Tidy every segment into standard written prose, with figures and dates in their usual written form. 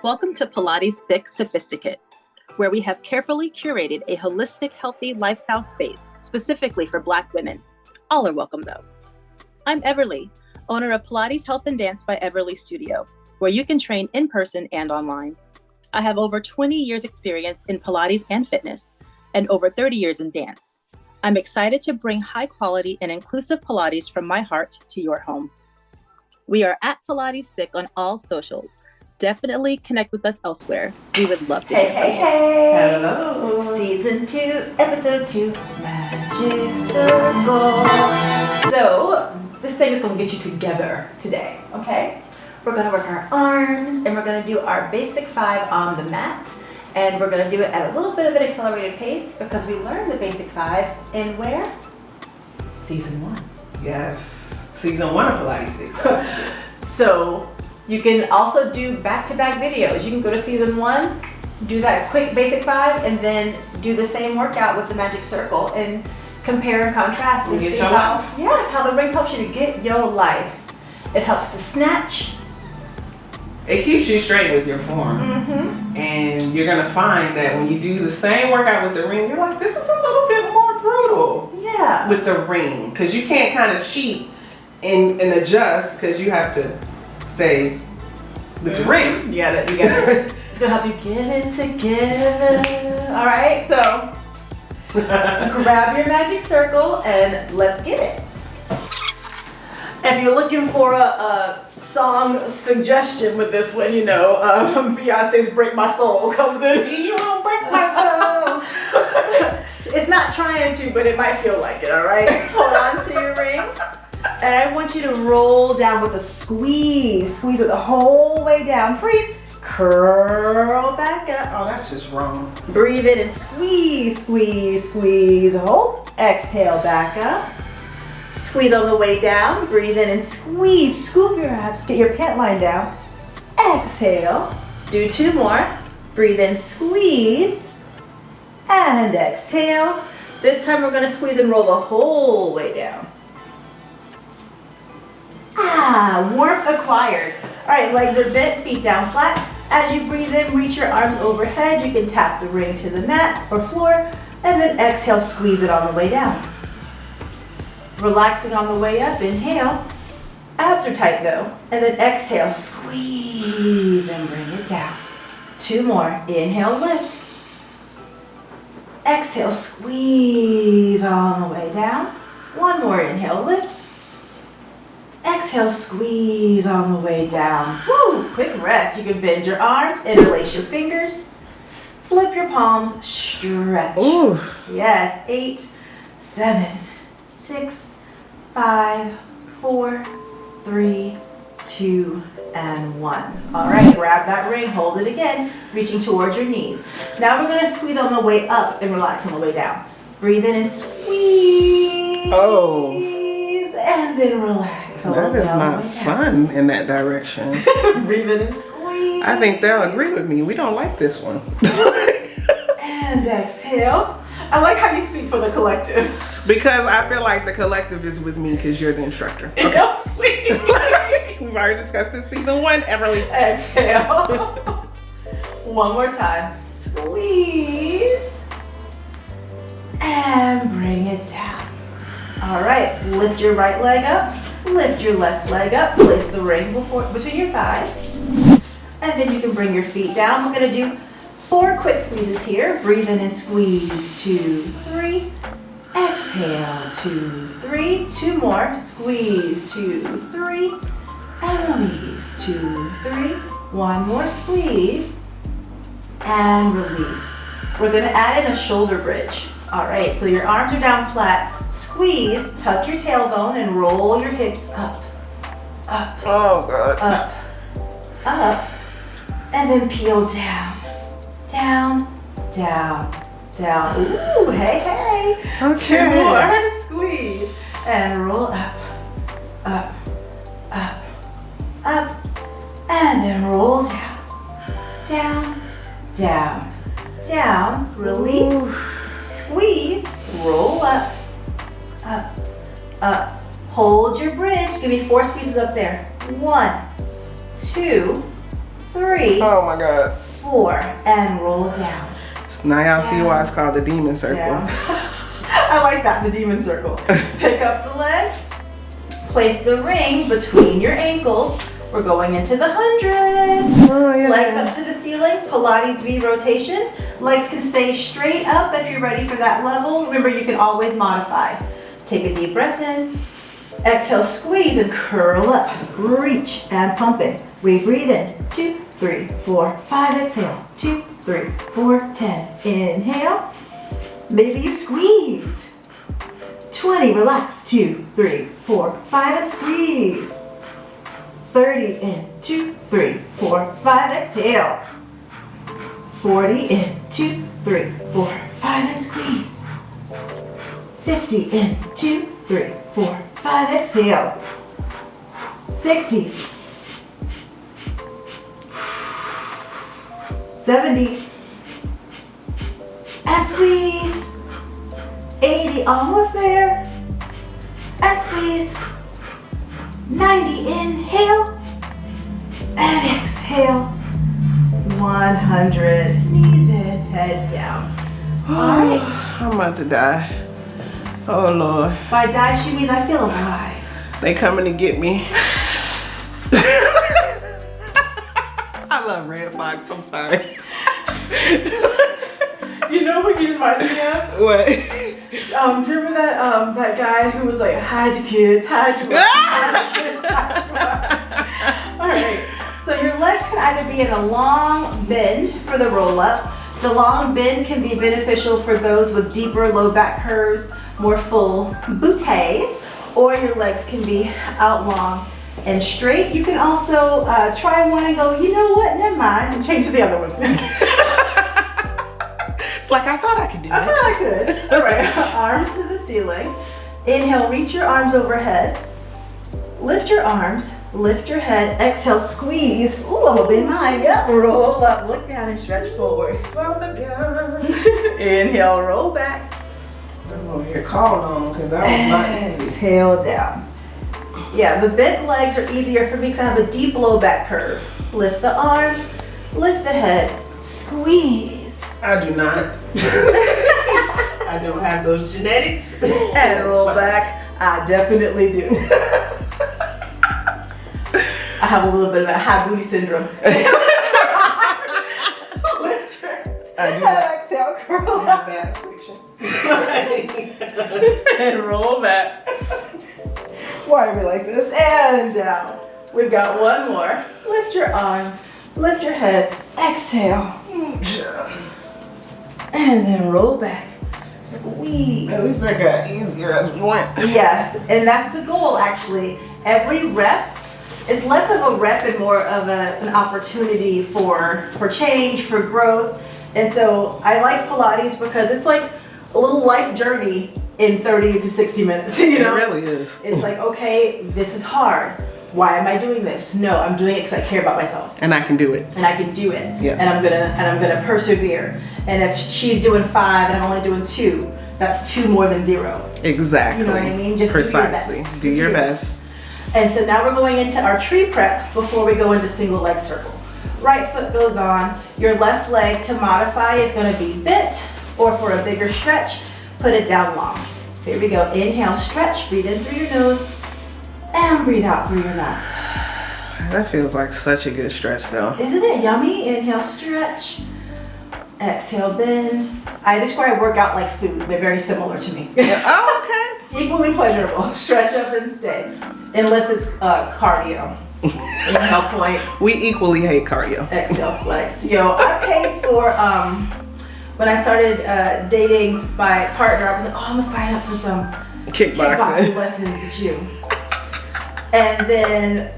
Welcome to Pilates Thique Sophisticate, where we have carefully curated a holistic, healthy lifestyle space specifically for Black women. All are welcome though. I'm Everlea, owner of Pilates Health and Dance by Everlea Studio, where you can train in person and online. I have over 20 years experience in Pilates and fitness, and over 30 years in dance. I'm excited to bring high quality and inclusive Pilates from my heart to your home. We are at Pilates Thique on all socials. Definitely connect with us elsewhere. We would love to hear from you. Hey. Hello. Season 2, episode 2, Magic Circle. So, this thing is going to get you together today, okay? We're going to work our arms, and we're going to do our basic 5 on the mat. And we're going to do it at a little bit of an accelerated pace because we learned the basic 5 in where? Season 1. Yes. Season 1 of Pilates Thique Sophisticate. So, you can also do back-to-back videos. You can go to season 1, do that quick basic 5, and then do the same workout with the magic circle and compare and contrast and see how the ring helps you to get your life. It helps to snatch. It keeps you straight with your form. Mm-hmm. And you're going to find that when you do the same workout with the ring, you're like, this is a little bit more brutal. Yeah. With the ring. Because you can't kind of cheat and adjust because you have to stay with the ring. You got it. It's gonna help you get it together. All right, so grab your magic circle and let's get it. If you're looking for a song suggestion with this one, you know, Beyonce's "Break My Soul" comes in. You won't break my soul. It's not trying to, but it might feel like it. All right, hold on to your ring. And I want you to roll down with a squeeze. Squeeze it the whole way down. Freeze. Curl back up. Oh, that's just wrong. Breathe in and squeeze, squeeze, squeeze. Hold. Exhale back up. Squeeze on the way down. Breathe in and squeeze. Scoop your abs. Get your pant line down. Exhale. Do 2 more. Breathe in, squeeze. And exhale. This time we're going to squeeze and roll the whole way down. Warmth acquired. All right, legs are bent, feet down flat. As you breathe in, reach your arms overhead. You can tap the ring to the mat or floor, and then exhale, squeeze it on the way down. Relaxing on the way up, inhale. Abs are tight though. And then exhale, squeeze and bring it down. 2 more. Inhale, lift. Exhale, squeeze on the way down. 1 more. Inhale, lift. Exhale, squeeze on the way down. Woo! Quick rest. You can bend your arms, interlace your fingers, flip your palms, stretch. Ooh. Yes, 8, 7, 6, 5, 4, 3, 2, and 1. All right, grab that ring, hold it again, reaching towards your knees. Now we're gonna squeeze on the way up and relax on the way down. Breathe in and squeeze. Oh. And then relax. That is not fun in that direction. Breathe in and squeeze. I think they'll agree with me. We don't like this one. And exhale. I like how you speak for the collective. Because I feel like the collective is with me because you're the instructor. Okay. We've already discussed this season 1, Everlea. Exhale. 1 more time. Squeeze. And bring it down. All right, lift your right leg up, lift your left leg up, place the ring between your thighs, and then you can bring your feet down. We're gonna do 4 quick squeezes here. Breathe in and squeeze, 2, 3. Exhale, 2, 3. 2 more, squeeze, 2, 3. And release, 2, 3. 1 more, squeeze, and release. We're gonna add in a shoulder bridge. All right, so your arms are down flat. Squeeze, tuck your tailbone and roll your hips up, up, Oh, God. up, up, and then peel down, down, down, down. Ooh, hey, hey. Okay. 2 more, squeeze, and roll up, up, up, up, and then roll down, down, down, down, release. Ooh. Squeeze, roll up, up, up. Hold your bridge. Give me 4 squeezes up there. 1, 2, 3, Oh my God. 4, and roll down. Now y'all see why it's called the demon circle. Down. I like that, the demon circle. Pick up the legs. Place the ring between your ankles. We're going into the 100. Oh, yeah. Legs up to the ceiling, Pilates V rotation. Legs can stay straight up if you're ready for that level. Remember, you can always modify. Take a deep breath in. Exhale, squeeze and curl up. Reach and pump it. We breathe in. 2, 3, 4, 5. Exhale. 2, 3, 4, 10. Inhale. Maybe you squeeze. 20, relax. 2, 3, 4, 5, and squeeze. 30 in, 2, 3, 4, 5, exhale. 40 in, 2, 3, 4, 5, and squeeze. 50 in, 2, 3, 4, 5, exhale. 60. 70. And squeeze. 80, almost there. And squeeze. 90, inhale. And exhale. 100. Knees in, head down. All right. I'm about to die. Oh Lord. By die, she means I feel alive. They coming to get me. I love Red Fox, I'm sorry. You know what you reminded me of? What? Remember that guy who was like, hide your kids, hide your wife, hide your kids, hide your wife. All right. So your legs can either be in a long bend for the roll up. The long bend can be beneficial for those with deeper low back curves, more full booties, or your legs can be out long and straight. You can also try one and go, you know what, never mind, and change to the other one. It's like I thought I could do that. I thought I could. All right, arms to the ceiling. Inhale, reach your arms overhead. Lift your arms, lift your head. Exhale, squeeze. Ooh, I'm gonna bend mine. Yep, roll up, look down and stretch forward. Inhale, roll back. I'm over here calling on them because that was not easy. Exhale down. Yeah, the bent legs are easier for me because I have a deep low back curve. Lift the arms, lift the head, squeeze. I do not. I don't have those genetics. And roll back. I definitely do. I have a little bit of that high booty syndrome. Lift your head, exhale, curl up. That affliction. And roll back. Why are we like this? And down. We've got one more. Lift your arms, lift your head, exhale. And then roll back. Squeeze. At least I got easier as we went. Yes, and that's the goal actually. Every rep is less of a rep and more of an opportunity for change, for growth. And so I like Pilates because it's like a little life journey in 30 to 60 minutes, you know? It really is. It's like, okay, this is hard. Why am I doing this? No, I'm doing it because I care about myself. And I can do it. And I can do it. Yeah. And I'm gonna persevere. And if she's doing 5 and I'm only doing 2, that's 2 more than 0. Exactly. You know what I mean? Just precisely. Do your best. And so now we're going into our tree prep before we go into single leg circle. Right foot goes on. Your left leg to modify is going to be bent, or for a bigger stretch, put it down long. Here we go. Inhale, stretch. Breathe in through your nose and breathe out through your mouth. That feels like such a good stretch though. Isn't it yummy? Inhale, stretch. Exhale, bend. I describe workout like food. They're very similar to me. Oh, okay. Equally pleasurable. Stretch up and stay. Unless it's cardio. Inhale, point. We equally hate cardio. Exhale, flex. Yo, I paid for, when I started dating my partner, I was like, oh, I'm gonna sign up for some kickboxing lessons with you. And then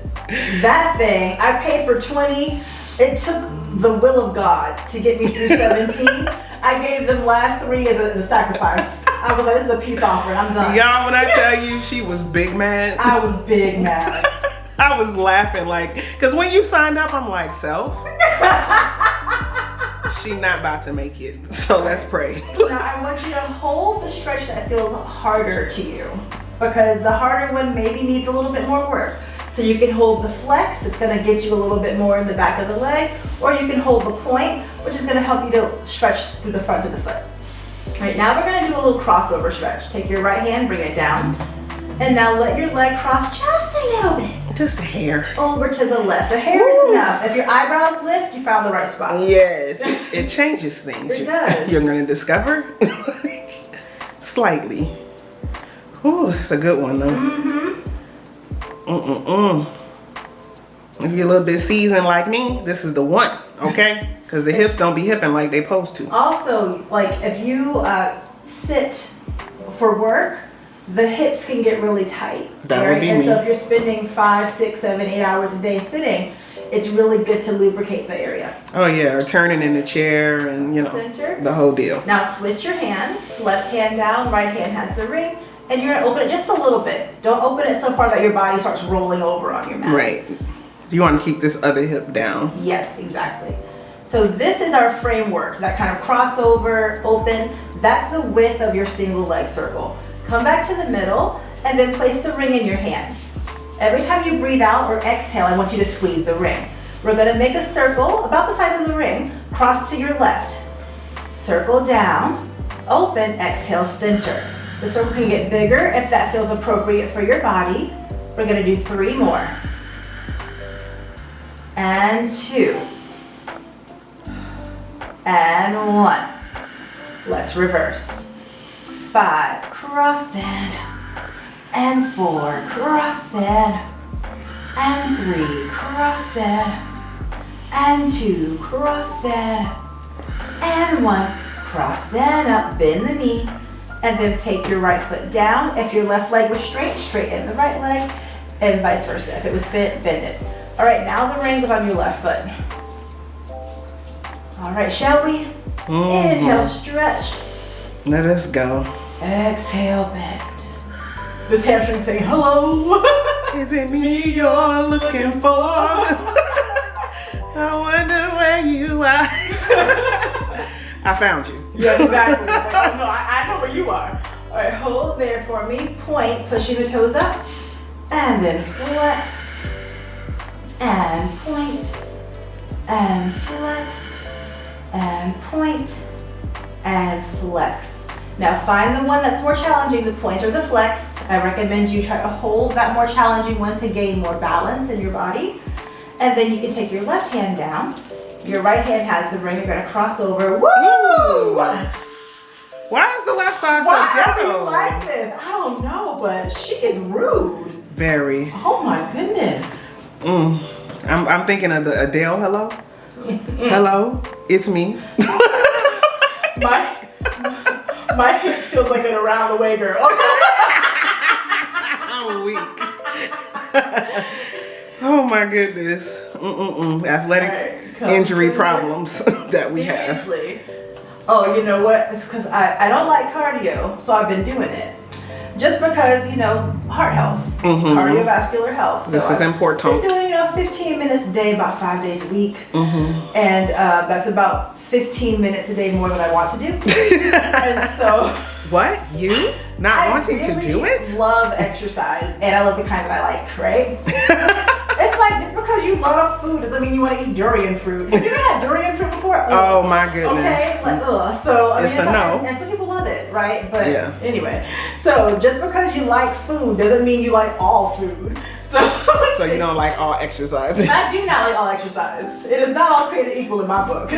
that thing, I paid for 20. It took the will of God to get me through 17. I gave them last 3 as a sacrifice. I was like, this is a peace offering, I'm done. Y'all, when I tell you she was big mad. I was big mad. I was laughing like, cause when you signed up, I'm like, self, she not about to make it. So let's pray. So now I want you to hold the stretch that feels harder to you, because the harder one maybe needs a little bit more work. So you can hold the flex, it's gonna get you a little bit more in the back of the leg, or you can hold the point, which is gonna help you to stretch through the front of the foot. All right, now we're gonna do a little crossover stretch. Take your right hand, bring it down, and now let your leg cross just a little bit. Just a hair. Over to the left. A hair is enough. If your eyebrows lift, you found the right spot. Yes, it changes things. It does. You're gonna discover slightly. Ooh, it's a good one though. If you're a little bit seasoned like me, this is the one, okay? Because the hips don't be hipping like they supposed to. Also, like if you sit for work, the hips can get really tight. That would be and me. so if you're spending 5, 6, 7, 8 hours a day sitting, it's really good to lubricate the area. Oh yeah, or turning in the chair and you know, Center. the whole deal. Now switch your hands. Left hand down, right hand has the ring. And you're gonna open it just a little bit. Don't open it so far that your body starts rolling over on your mat. Right. You want to keep this other hip down. Yes, exactly. So this is our framework, that kind of crossover, open. That's the width of your single leg circle. Come back to the middle and then place the ring in your hands. Every time you breathe out or exhale, I want you to squeeze the ring. We're gonna make a circle about the size of the ring, cross to your left. Circle down, open, exhale, center. The circle can get bigger if that feels appropriate for your body. We're gonna do 3 more. And 2. And 1. Let's reverse. 5, crossing. And 4, crossing. And 3, crossing. And 2, crossing. And 1, crossing up, bend the knee. And then take your right foot down. If your left leg was straight, straighten the right leg, and vice versa. If it was bent, bend it. All right, now the ring is on your left foot. All right, shall we? Inhale, stretch. Let us go. Exhale, bend. This hamstring's saying hello. Is it me you're looking for? I wonder where you are. I found you. Yes, exactly. Like, oh no, I know where you are. All right, hold there for me. Point, pushing the toes up. And then flex. And point. And flex. And point. And flex. Now find the one that's more challenging, the point or the flex. I recommend you try to hold that more challenging one to gain more balance in your body. And then you can take your left hand down. Your right hand has the ring. You're gonna cross over. Woo! Ooh. Why is the left side so Why are ghetto? you like this? I don't know, but she is rude. Very. Oh my goodness. I'm thinking of the Adele hello. Hello, it's me. My hip feels like an around the way girl. I'm weak. Oh my goodness. Athletic injury problems that we have. Seriously. Oh, you know what? It's because I don't like cardio, so I've been doing it. Just because, you know, heart health, cardiovascular health. So This is important. I've been doing, 15 minutes a day, about 5 days a week. And that's about 15 minutes a day more than I want to do. And so... What? You? Not wanting to do it? I love exercise, and I love the kind that I like, right? It's like, just because you love food doesn't mean you want to eat durian fruit. Have you ever had durian fruit before? Ugh. Oh my goodness. Okay, like, ugh. So, I mean, It's a no. And some people love it, right? But Yeah. anyway, so just because you like food doesn't mean you like all food. So you don't like all exercise? I do not like all exercise. It is not all created equal in my book.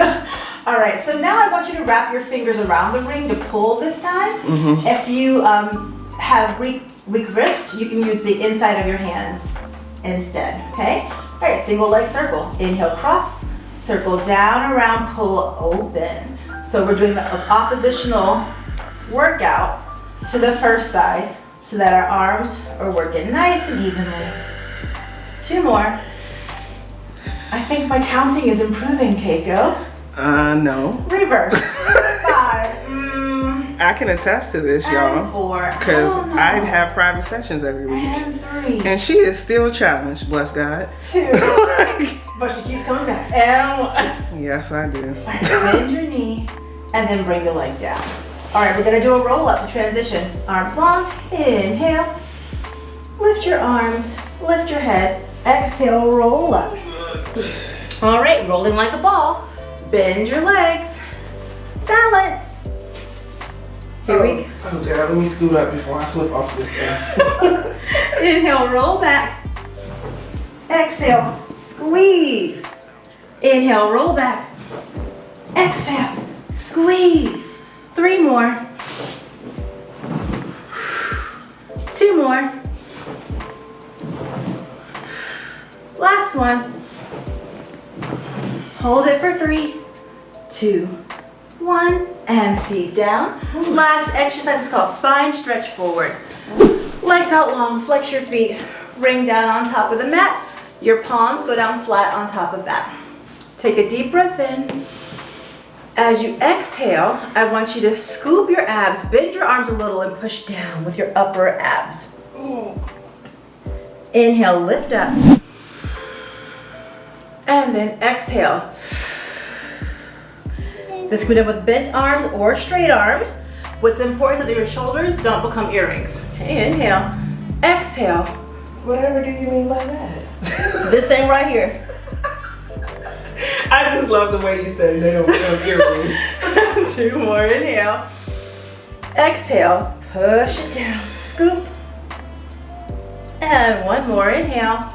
All right, so now I want you to wrap your fingers around the ring to pull this time. If you have weak wrist, you can use the inside of your hands instead, okay? All right, single leg circle. Inhale, cross, circle down, around, pull, open. So we're doing the oppositional workout to the first side so that our arms are working nice and evenly. 2 more. I think my counting is improving, Keiko. No. Reverse. 5. I can attest to this, And y'all. 4. Because Oh, no. I have private sessions every week. And 3. And she is still challenged, bless God. 2. But she keeps coming back. And 1. Yes, I do. All right, bend your knee and then bring the leg down. All right, we're gonna do a roll up to transition. Arms long, inhale. Lift your arms, lift your head, exhale, roll up. All right, rolling like a ball. Bend your legs, balance. Here we go. Oh God, let me scoot up before I flip off this thing. Inhale, roll back. Exhale, squeeze. Inhale, roll back. Exhale, squeeze. 3 more. 2 more. Last one. Hold it for 3, 2, 1, and feet down. Last exercise is called spine stretch forward. Legs out long, flex your feet, ring down on top of the mat. Your palms go down flat on top of that. Take a deep breath in. As you exhale, I want you to scoop your abs, bend your arms a little, and push down with your upper abs. Inhale, lift up. And then exhale. This can be done with bent arms or straight arms. What's important is that your shoulders don't become earrings. Okay, inhale. Exhale. Whatever do you mean by that? This thing right here. I just love the way you said they don't become earrings. 2 more, inhale. Exhale, push it down, scoop. And 1 more, inhale.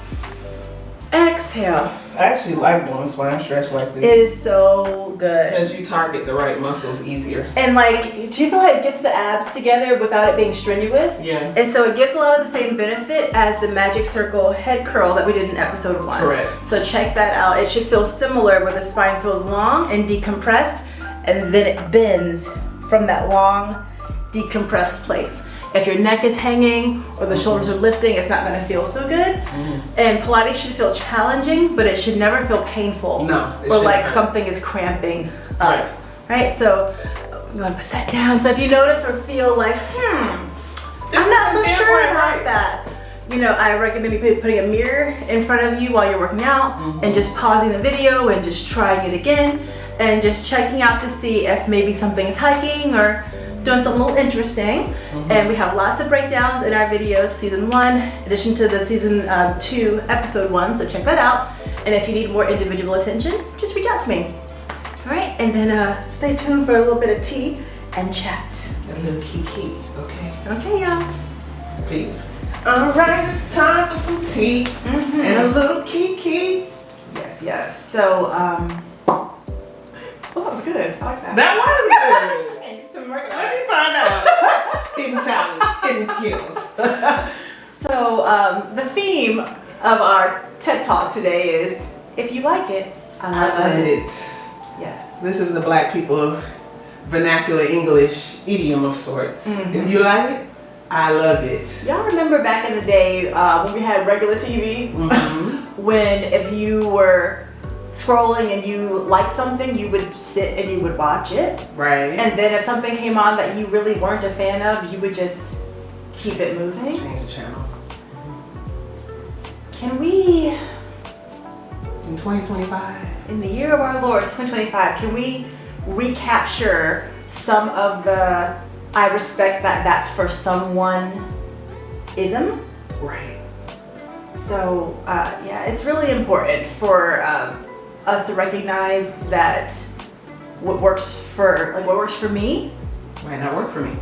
Exhale. I actually like doing spine stretch like this. It is so good. Because you target the right muscles easier. And like, do you feel like it gets the abs together without it being strenuous? Yeah. And so it gives a lot of the same benefit as the magic circle head curl that we did in episode 1. Correct. So check that out. It should feel similar where the spine feels long and decompressed, and then it bends from that long decompressed place. If your neck is hanging or the shoulders are lifting, it's not going to feel so good. And Pilates should feel challenging, but it should never feel painful. No, it or like shouldn't hurt. something is cramping up. Right? So you want to put that down. So if you notice or feel like, I'm not so sure about that, you know, I recommend you putting a mirror in front of you while you're working out and just pausing the video and just trying it again and just checking out to see if maybe something's hiking or doing something a little interesting. And we have lots of breakdowns in our videos, season 1, in addition to the season 2, episode 1, so check that out. And if you need more individual attention, just reach out to me. All right, and then stay tuned for a little bit of tea and chat. A little kiki, okay? Okay, y'all. Peace. All right, it's time for some tea and a little kiki. Yes, yes. So, oh, that was good. I like that. That was good. Thanks. I'm working on Let it. me find out. Hidden talents, hidden skills. So, the theme of our TED Talk today is, if you like it, I love it. Yes. This is the black people vernacular English idiom of sorts. If you like it, I love it. Y'all remember back in the day when we had regular TV? When if you were scrolling and you liked something, you would sit and you would watch it. Right. And then if something came on that you really weren't a fan of, you would just keep it moving. Change the channel. Can we, In 2025. in the year of our Lord, 2025, can we recapture some of the I respect that that's for someone ism? Right. So yeah, it's really important for us to recognize that what works for me Might not work for me.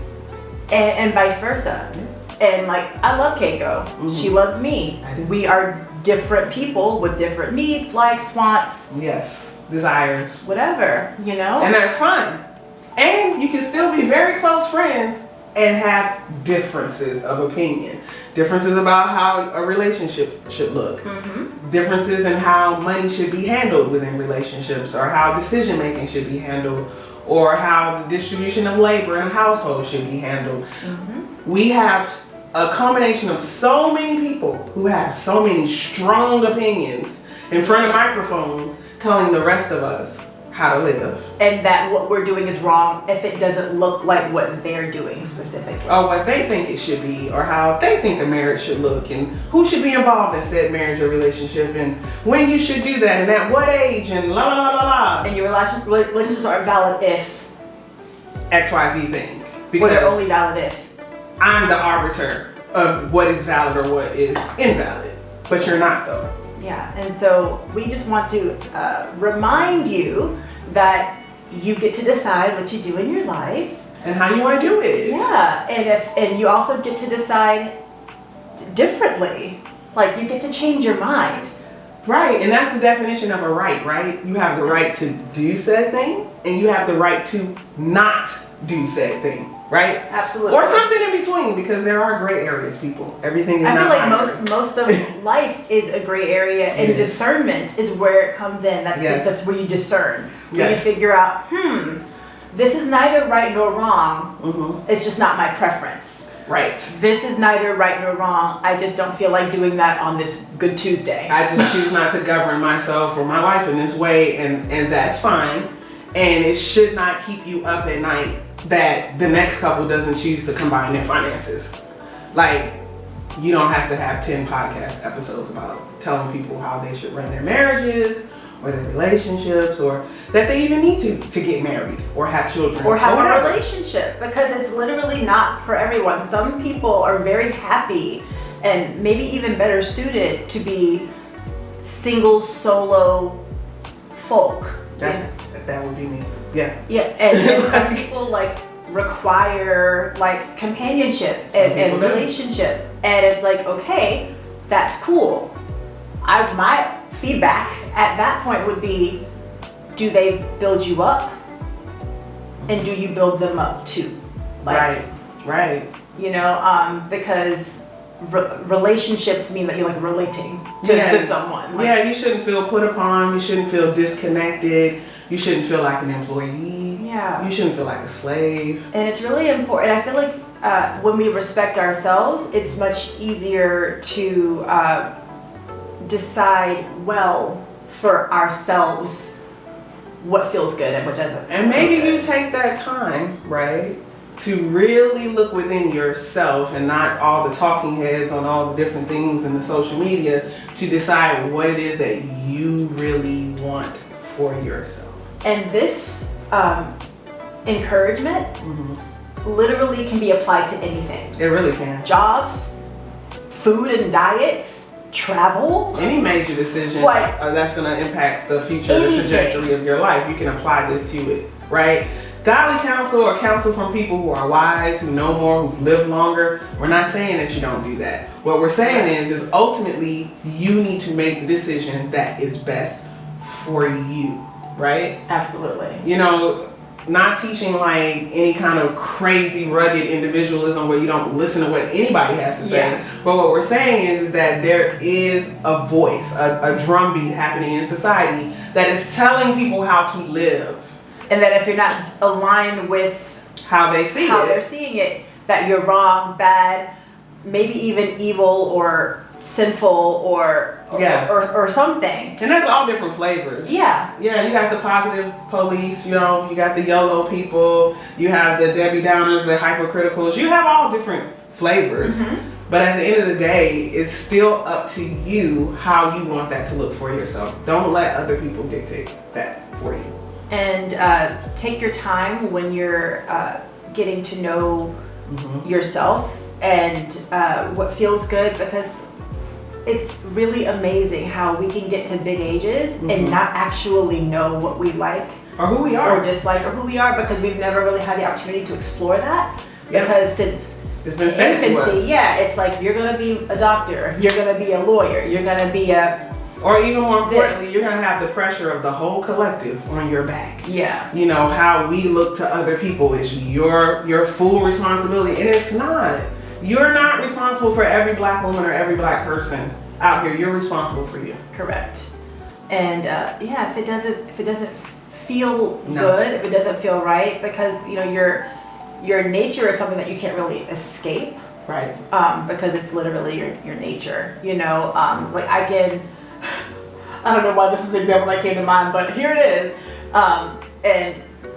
and vice versa. And like, I love Keiko. She loves me. I do. We are different people with different needs, likes, wants, Yes. Desires. whatever, you know? And that's fine. And you can still be very close friends and have differences of opinion. Differences about how a relationship should look. Differences in how money should be handled within relationships, or how decision making should be handled, or how the distribution of labor in households should be handled. We have a combination of so many people who have so many strong opinions in front of microphones telling the rest of us how to live. And that what we're doing is wrong if it doesn't look like what they're doing specifically. Or what they think it should be, or how they think a marriage should look, and who should be involved in said marriage or relationship, and when you should do that, and at what age, and la la la la la. And your relationships aren't valid if, XYZ thing. or Because they're only valid if. I'm the arbiter of what is valid or what is invalid. but you're not though. Yeah, and so we just want to remind you that you get to decide what you do in your life. And how you want to do it. Yeah, and you also get to decide differently. Like, you get to change your mind. Right, and that's the definition of a right? You have the right to do said thing, and you have the right to not do said thing, right? Absolutely. Or something in between, because there are gray areas, people. Everything is not I feel like binary. most of life is a gray area, and Yes. discernment is where it comes in. That's Yes. that's where you discern. Where Yes. you figure out, this is neither right nor wrong. Mm-hmm. It's just not my preference. Right. This is neither right nor wrong. I just don't feel like doing that on this Good Tuesday. I just choose not to govern myself or my life in this way, and that's fine. And it should not keep you up at night that the next couple doesn't choose to combine their finances. Like, you don't have to have 10 podcast episodes about telling people how they should run their marriages or their relationships, or that they even need to get married or have children or have a whatever. relationship, because it's literally not for everyone. Some people are very happy and maybe even better suited to be single, solo folk. That would be me. Yeah. Yeah, and some people like require like companionship and do. relationship, and it's like, okay, that's cool. My feedback at that point would be, do they build you up, and do you build them up too? Like, Right. you know, because relationships mean that you're like relating to someone. Like, Yeah, you shouldn't feel put upon. You shouldn't feel disconnected. You shouldn't feel like an employee. Yeah. You shouldn't feel like a slave. And it's really important. I feel like when we respect ourselves, it's much easier to decide well for ourselves what feels good and what doesn't. And maybe you take that time, right, to really look within yourself and not all the talking heads on all the different things in the social media, to decide what it is that you really want for yourself. And this encouragement literally can be applied to anything. It really can. Jobs, food and diets, travel. Any major decision Like, that's going to impact the future, the anything. trajectory of your life, you can apply this to it, right? Godly counsel or counsel from people who are wise, who know more, who've lived longer. We're not saying that you don't do that. What we're saying is ultimately you need to make the decision that is best for you, right? Absolutely. You know, not teaching like any kind of crazy rugged individualism where you don't listen to what anybody has to say. Yeah. But what we're saying is that there is a voice, a drumbeat happening in society that is telling people how to live. And that if you're not aligned with How they see how it. they're seeing it, that you're wrong, bad, maybe even evil or sinful or something. And that's all different flavors. Yeah. Yeah, you got the positive police, you know, you got the YOLO people, you have the Debbie Downers, the hypercriticals, you have all different flavors. But at the end of the day, it's still up to you how you want that to look for yourself. Don't let other people dictate that for you. And take your time when you're getting to know yourself and what feels good, because it's really amazing how we can get to big ages and not actually know what we like or who we are or dislike or who we are, because we've never really had the opportunity to explore that. Yep. Because since It's been fed to us. infancy, yeah, it's like you're gonna be a doctor, you're gonna be a lawyer, you're gonna be a Or even more importantly, This. you're gonna have the pressure of the whole collective on your back. yeah. You know, how we look to other people is your full responsibility, and it's not. You're not responsible for every black woman or every black person out here. You're responsible for you. Correct. And yeah, if it doesn't feel No. good, if it doesn't feel right, because you know your nature is something that you can't really escape, Right. because it's literally your nature. You know, like I don't know why this is the example that came to mind, but here it is. And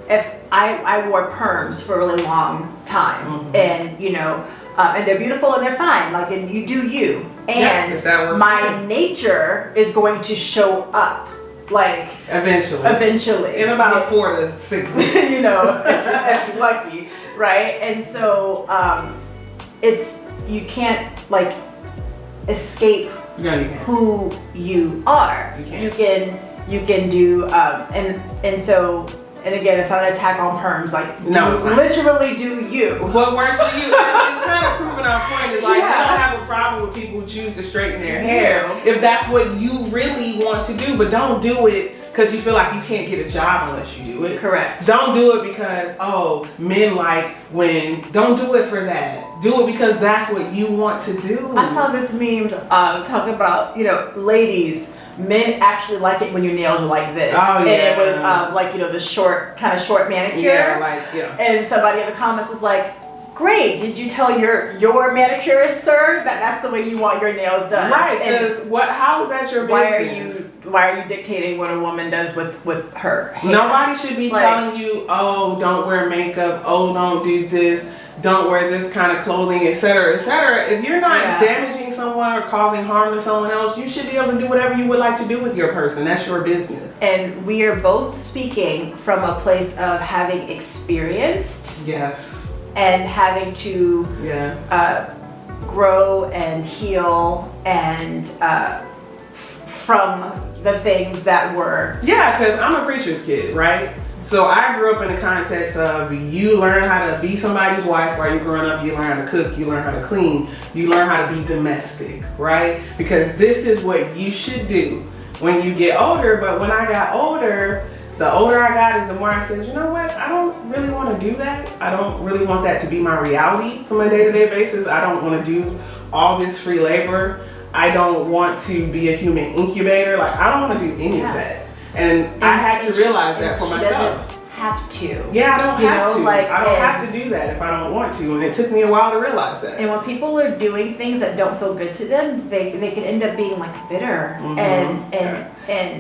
if I wore perms for a really long time, and you know, and they're beautiful and they're fine, like, and you do you. And if that works my for you. nature is going to show up, like, Eventually. In about 4 to 6 weeks. you know, if you're lucky, right? And so you can't like escape No, you can't. who you are. You can't. You can do and so. And again, it's not an attack on perms. Like, no, literally do you. What works for you? It's kind of proving our point. Is like, we don't have a problem with people who choose to straighten their hair if that's what you really want to do, but don't do it because you feel like you can't get a job unless you do it. Correct. Don't do it because, men like when. Don't do it for that. Do it because that's what you want to do. I saw this meme talking about, ladies. Men actually like it when your nails are like this. Oh, yeah. And it was the short manicure. Yeah, And somebody in the comments was like, great, did you tell your manicurist, sir, that's the way you want your nails done? Right, because how is that your business? Why are you dictating what a woman does with her hands? Nobody should be telling you, oh, don't wear makeup, oh, don't do this, don't wear this kind of clothing, etc., etc. If you're not damaging someone or causing harm to someone else, you should be able to do whatever you would like to do with your person. That's your business. And we are both speaking from a place of having experienced. Yes. And having to grow and heal and from the things that were. Yeah, because I'm a preacher's kid, right? So I grew up in the context of you learn how to be somebody's wife while you're growing up. You learn how to cook, you learn how to clean, you learn how to be domestic, right? Because this is what you should do when you get older. But when I got older, the older I got is the more I said, you know what? I don't really want to do that. I don't really want that to be my reality from a day-to-day basis. I don't want to do all this free labor. I don't want to be a human incubator. Like, I don't want to do any of that. And I had to realize that for myself. Have to. Yeah, I don't have to. I don't have to do that if I don't want to. And it took me a while to realize that. And when people are doing things that don't feel good to them, they can end up being like bitter. And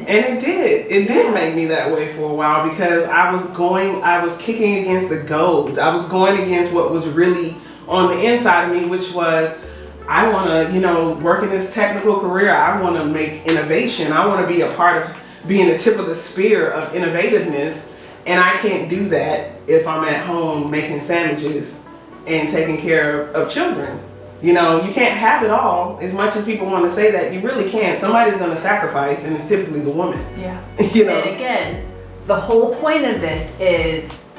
it did. It did make me that way for a while because I was kicking against the goads. I was going against what was really on the inside of me, which was I want to, work in this technical career. I want to make innovation. I want to be a part of being the tip of the spear of innovativeness. And I can't do that if I'm at home making sandwiches and taking care of children. You can't have it all. As much as people want to say that, you really can't. Somebody's going to sacrifice, and it's typically the woman. Yeah. And again, the whole point of this is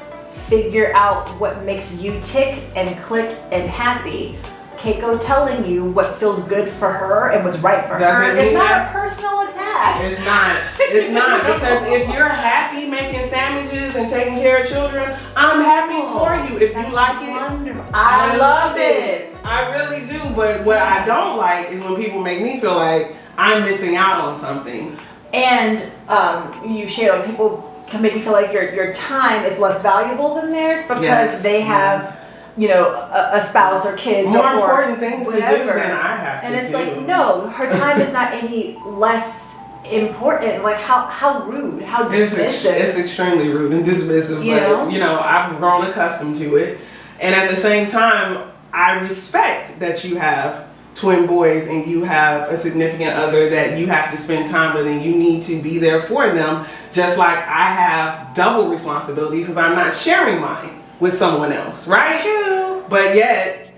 figure out what makes you tick and click and happy. Keiko telling you what feels good for her and what's right for her. It's not a personal attack. It's not. It's not. Because if you're happy making sandwiches and taking care of children, I'm happy for you. If you like it, I love it. I really do. But what I don't like is when people make me feel like I'm missing out on something. And you share, people can make me feel like your time is less valuable than theirs because they have a spouse or kids more or important things whatever. To do than I have and to it's do. like, no, her time is not any less important. Like how rude, how dismissive. It's extremely rude and dismissive, but I've grown accustomed to it. And at the same time, I respect that you have twin boys and you have a significant other that you have to spend time with and you need to be there for them, just like I have double responsibilities because I'm not sharing mine with someone else, right? True. But yet,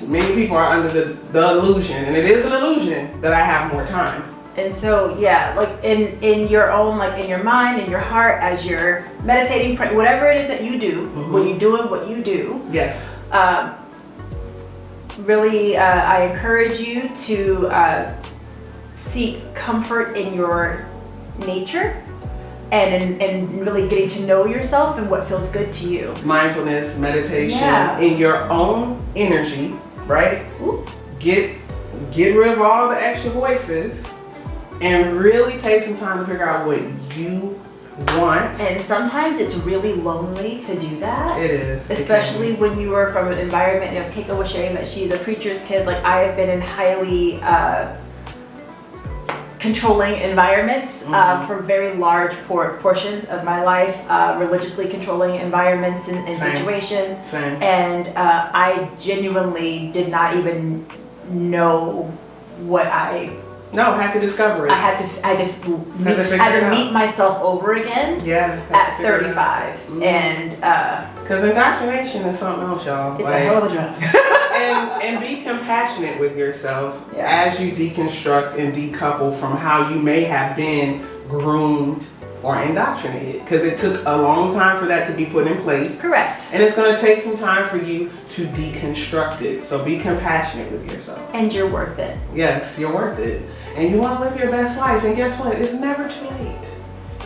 many people are under the illusion, and it is an illusion that I have more time. And so, like in your own, like in your mind, in your heart, as you're meditating, whatever it is that you do, when you're doing what you do. Yes. Really, I encourage you to seek comfort in your nature. And really getting to know yourself and what feels good to you. Mindfulness, meditation, in your own energy, right? Ooh. Get rid of all the extra voices and really take some time to figure out what you want. And sometimes it's really lonely to do that. It is. Especially when you were from an environment, Keiko was sharing that she's a preacher's kid. Like, I have been in highly controlling environments for very large portions of my life, religiously controlling environments and situations. Same. And I genuinely did not even know what I had to discover it. I had to meet myself over again at 35. And because indoctrination is something else, y'all. It's a hell of a drug. and be compassionate with yourself as you deconstruct and decouple from how you may have been groomed or indoctrinated, because it took a long time for that to be put in place. Correct. And it's going to take some time for you to deconstruct it. So be compassionate with yourself. And you're worth it. Yes, you're worth it. And you want to live your best life. And guess what? It's never too late.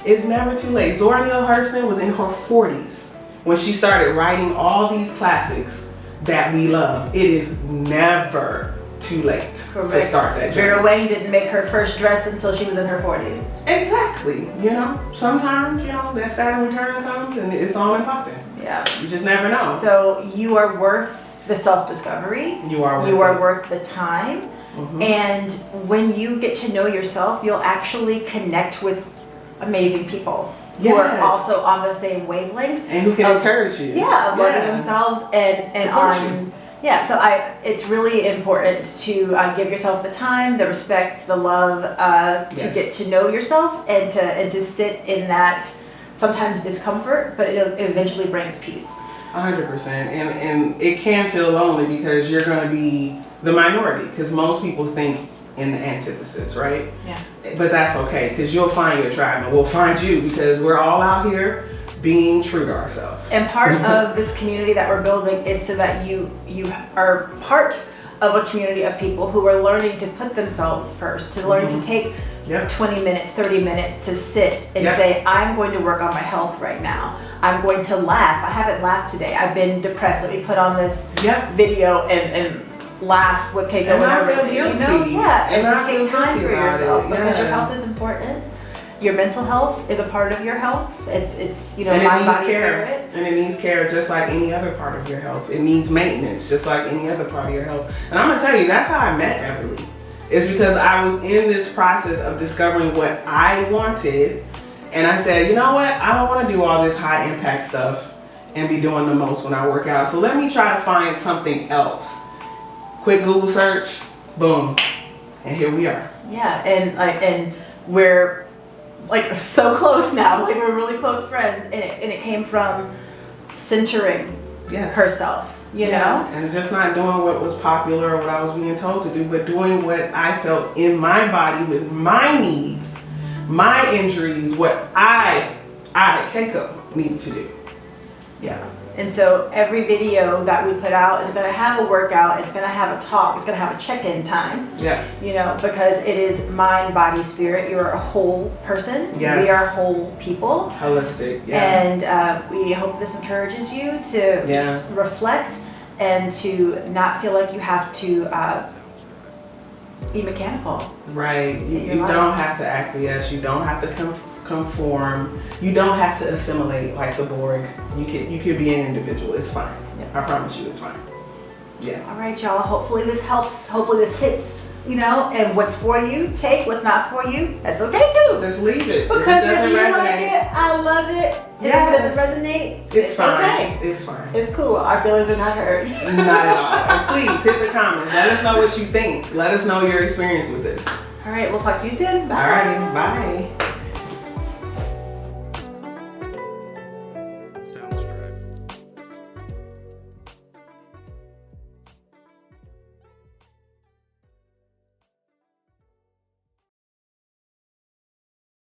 It's never too late. Zora Neale Hurston was in her 40s when she started writing all these classics that we love. It is never too late to start that journey. Vera Wang didn't make her first dress until she was in her 40s. Exactly. You know, sometimes, you know, that Saturn return comes and it's on and popping. Yeah. You just never know. So you are worth the self-discovery. You are worth the time. And when you get to know yourself, you'll actually connect with amazing people who are also on the same wavelength. And who can encourage you. Yeah, loving themselves and on. Yeah, so it's really important to give yourself the time, the respect, the love to get to know yourself and to sit in that sometimes discomfort, but it eventually brings peace. 100%. And it can feel lonely because you're going to be the minority, because most people think in the antithesis, right? Yeah. But that's okay, because you'll find your tribe and we'll find you, because we're all out here being true to ourselves. And part of this community that we're building is so that you are part of a community of people who are learning to put themselves first, to learn to take 20 minutes, 30 minutes to sit and say, I'm going to work on my health right now. I'm going to laugh. I haven't laughed today. I've been depressed. Let me put on this video and laugh with Keiko and everything. You know? Yeah, and to take time for yourself because your health is important. Your mental health is a part of your health. It's mind, body, spirit. And it needs care just like any other part of your health. It needs maintenance just like any other part of your health. And I'm gonna tell you, that's how I met Everlea. It's because I was in this process of discovering what I wanted, and I said, you know what? I don't want to do all this high impact stuff and be doing the most when I work out. So let me try to find something else. Quick Google search, boom, and here we are. Yeah, and we're like so close now, like we're really close friends, and it came from centering herself, you know? And just not doing what was popular or what I was being told to do, but doing what I felt in my body with my needs, my injuries, what I, Keiko, need to do. Yeah. And so every video that we put out is going to have a workout, it's going to have a talk, it's going to have a check-in time. Yeah. You know, because it is mind, body, spirit. You're a whole person. Yes. We are whole people. Holistic, And we hope this encourages you to just reflect and to not feel like you have to be mechanical. Right. You don't have to acquiesce. You don't have to conform. You don't have to assimilate like the Borg. You could be an individual. It's fine. Yes. I promise you, it's fine. Yeah. All right, y'all. Hopefully this helps. Hopefully this hits. You know, and what's for you, take. What's not for you, that's okay too. Just leave it. Because if you like it, I love it. And if it doesn't resonate, it's fine. Okay. It's fine. It's cool. Our feelings are not hurt. Not at all. And please hit the comments. Let us know what you think. Let us know your experience with this. All right. We'll talk to you soon. Bye. All right. Bye.